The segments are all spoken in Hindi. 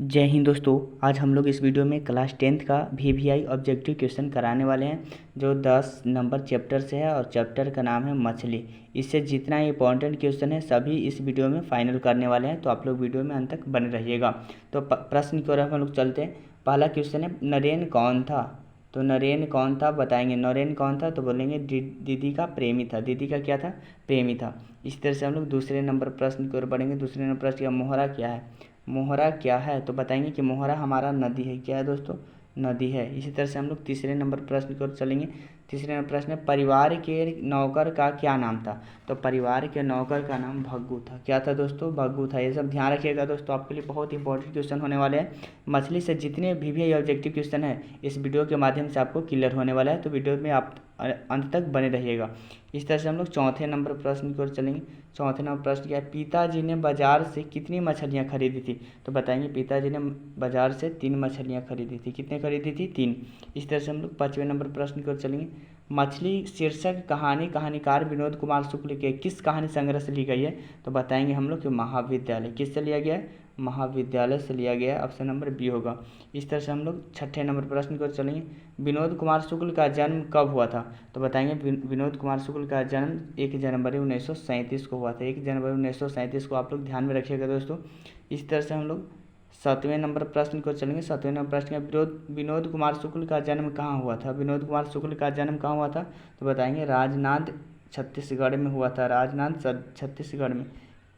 जय हिंद दोस्तों। आज हम लोग इस वीडियो में क्लास 10th का VVI ऑब्जेक्टिव क्वेश्चन कराने वाले हैं जो 10 नंबर चैप्टर से है और चैप्टर का नाम है मछली। इससे जितना इंपॉर्टेंट क्वेश्चन है सभी इस वीडियो में फाइनल करने वाले हैं, तो आप लोग वीडियो में अंत तक बने रहिएगा। तो प्रश्न की ओर हम लोग चलते हैं। पहला क्वेश्चन है, नरेन कौन था? तो नरेन कौन था बताएंगे। नरेन कौन था तो बोलेंगे दीदी का प्रेमी था। दीदी का क्या था? प्रेमी था। इस तरह से हम लोग दूसरे नंबर प्रश्न की ओर बढ़ेंगे। दूसरे नंबर प्रश्न का मोहरा क्या है? मोहरा क्या है तो बताएंगे कि मोहरा हमारा नदी है। क्या है दोस्तों? नदी है। इसी तरह से हम लोग तीसरे नंबर प्रश्न की ओर चलेंगे। तीसरे नंबर प्रश्न है, परिवार के नौकर का क्या नाम था? तो परिवार के नौकर का नाम भग्गू था। क्या था दोस्तों? भग्गू था। ये सब ध्यान रखिएगा दोस्तों, आपके लिए बहुत इंपॉर्टेंट क्वेश्चन होने वाले हैं। मछली से जितने भी ऑब्जेक्टिव क्वेश्चन है इस वीडियो के माध्यम से आपको क्लियर होने वाला है, तो वीडियो में आप अंत तक बने रहिएगा। इस तरह से हम लोग चौथे नंबर प्रश्न की ओर चलेंगे। चौथे नंबर प्रश्न क्या है, पिताजी ने बाजार से कितनी मछलियाँ खरीदी थी? तो बताएंगे पिताजी ने बाजार से 3 मछलियाँ खरीदी थी। कितने खरीदी थी? 3। इस तरह से हम लोग 5वें नंबर प्रश्न की ओर चलेंगे। मछली शीर्षक कहानी कहानीकार विनोद कुमार शुक्ल के किस कहानी संग्रह से ली गई है? तो बताएंगे हम लोग कि महाविद्यालय। किससे लिया गया है? महाविद्यालय से लिया गया है। ऑप्शन नंबर बी होगा। इस तरह से हम लोग छठे नंबर प्रश्न की ओर चलेंगे। विनोद कुमार शुक्ल का जन्म कब हुआ था? तो बताएंगे विनोद कुमार शुक्ल का जन्म 1 जनवरी 1937 को हुआ था। 1 जनवरी 1937 को आप लोग ध्यान में रखिएगा दोस्तों। इस तरह से हम लोग 7वें नंबर प्रश्न को चलेंगे। 7वें नंबर प्रश्न का, विनोद कुमार शुक्ल का जन्म कहाँ हुआ था? विनोद कुमार शुक्ल का जन्म कहाँ हुआ था? तो बताएंगे राजनांद छत्तीसगढ़ में हुआ था। राजनांद छत्तीसगढ़ में।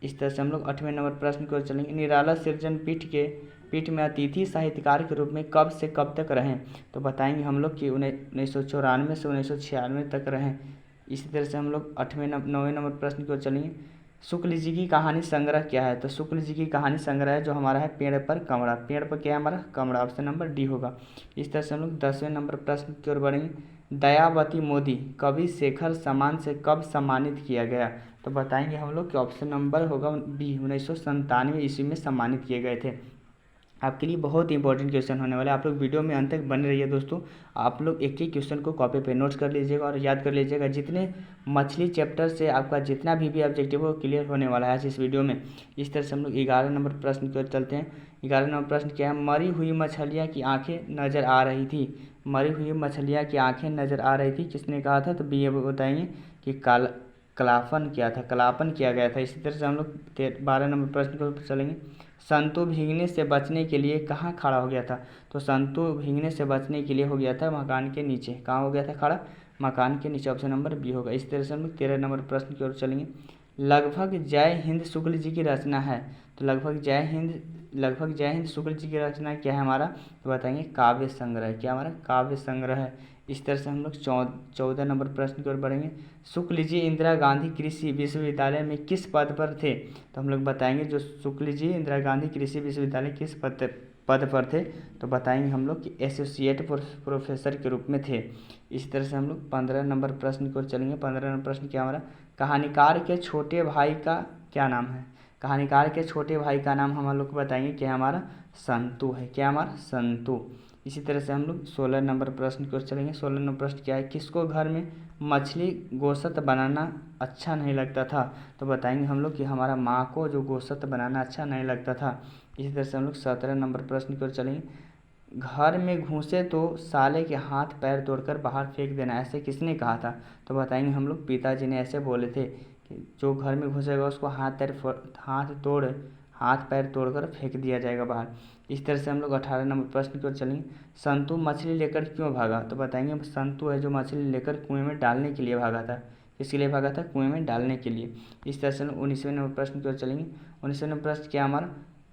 इस तरह से हम लोग 8वें नंबर प्रश्न को चलेंगे। निराला सृजन पीठ में अतिथि साहित्यकार के रूप में कब से कब तक रहें? तो बताएंगे हम लोग कि 1994 से 1996 तक रहें। इसी तरह से हम लोग 9वें नंबर प्रश्न की ओर चलेंगे। शुक्ल जी की कहानी संग्रह क्या है? तो शुक्ल जी की कहानी संग्रह है जो हमारा है पेड़ पर कमरा। पेड़ पर क्या है हमारा? कमरा। ऑप्शन नंबर डी होगा। इस तरह से हम लोग 10वें नंबर प्रश्न की ओर बढ़ेंगे। दयावती मोदी कवि शेखर सम्मान से कब सम्मानित किया गया? तो बताएंगे हम लोग कि ऑप्शन नंबर होगा बी, 1997 ईस्वी में सम्मानित किए गए थे। आपके लिए बहुत इंपॉर्टेंट क्वेश्चन होने वाले, आप लोग वीडियो में अंत तक बने रहिए दोस्तों। आप लोग एक ही क्वेश्चन को कॉपी पे नोट्स कर लीजिएगा और याद कर लीजिएगा। जितने मछली चैप्टर से आपका जितना भी ऑब्जेक्टिव हो क्लियर होने वाला है आज इस वीडियो में। इस तरह से हम लोग 11 नंबर प्रश्न की ओर चलते हैं। 11 नंबर प्रश्न क्या है, मरी हुई मछलियाँ की आँखें नज़र आ रही थी। मरी हुई मछलियाँ की आँखें नज़र आ रही थी, किसने कहा था? तो बी बताएंगे कि कलापन किया था, कलापन किया गया था। इसी तरह से हम लोग 12 नंबर प्रश्न को चलेंगे। संतु भीगने से बचने के लिए कहाँ खड़ा हो गया था? तो संतु भीगने से बचने के लिए हो गया था मकान के नीचे। कहाँ हो गया था खड़ा? मकान के नीचे। ऑप्शन नंबर बी होगा। इस तरह से हम लोग 13 नंबर प्रश्न की ओर चलेंगे। लगभग जय हिंद शुक्ल जी की रचना है। तो लगभग जय हिंद शुक्ल जी की रचना क्या है हमारा? तो बताएंगे काव्य संग्रह। क्या हमारा? काव्य संग्रह है। इस तरह से हम लोग 14 नंबर प्रश्न की ओर बढ़ेंगे। शुक्ल जी इंदिरा गांधी कृषि विश्वविद्यालय में किस पद पर थे? तो हम लोग बताएंगे जो शुक्ल जी इंदिरा गांधी कृषि विश्वविद्यालय किस पद पर थे? तो बताएंगे हम लोग कि एसोसिएट प्रोफेसर के रूप में थे। इस तरह से हम लोग 15 नंबर प्रश्न की ओर चलेंगे। 15 नंबर प्रश्न क्या हमारा? कहानीकार के छोटे भाई का क्या नाम है? कहानीकार के छोटे भाई का नाम हम लोग को बताएंगे क्या हमारा? संतु है। क्या हमारा? संतु। इसी तरह से हम लोग 16 नंबर प्रश्न की ओर चलेंगे। 16 नंबर प्रश्न क्या है, किसको घर में मछली गोश्त बनाना अच्छा नहीं लगता था? तो बताएंगे हम लोग कि हमारा माँ को जो गोश्त बनाना अच्छा नहीं लगता था। इसी तरह से हम लोग 17 नंबर प्रश्न की ओर चलेंगे। घर में घुसे तो साले के हाथ पैर तोड़कर बाहर फेंक देना, ऐसे किसने कहा था? तो बताएंगे हम लोग पिताजी ने ऐसे बोले थे कि जो घर में घुसेगा उसको हाथ पैर तोड़कर फेंक दिया जाएगा बाहर। इस तरह से हम लोग 18 नंबर प्रश्न की ओर चलेंगे। संतु मछली लेकर क्यों भागा? तो बताएंगे संतु है जो मछली लेकर कुएं में डालने के लिए भागा था। किसके लिए भागा था? कुएं में डालने के लिए। इस तरह से 19वें नंबर प्रश्न की ओर चलेंगे। 19वें नंबर प्रश्न क्या हमारा?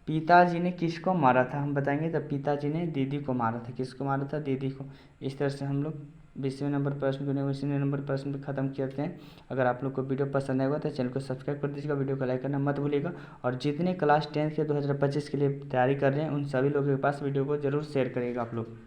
पिताजी ने किसको मारा था? हम बताएंगे तो पिताजी ने दीदी को मारा था। किसको मारा था? दीदी को। इस तरह से हम लोग 20वें नंबर प्रश्न को 19वें नंबर प्रश्न पे ख़त्म करते हैं। अगर आप लोग को वीडियो पसंद आएगा तो चैनल को सब्सक्राइब कर दीजिएगा, वीडियो को लाइक करना मत भूलिएगा। और जितने क्लास 10 के 2025 के लिए तैयारी कर रहे हैं उन सभी लोगों के पास वीडियो को जरूर शेयर करिएगा आप लोग।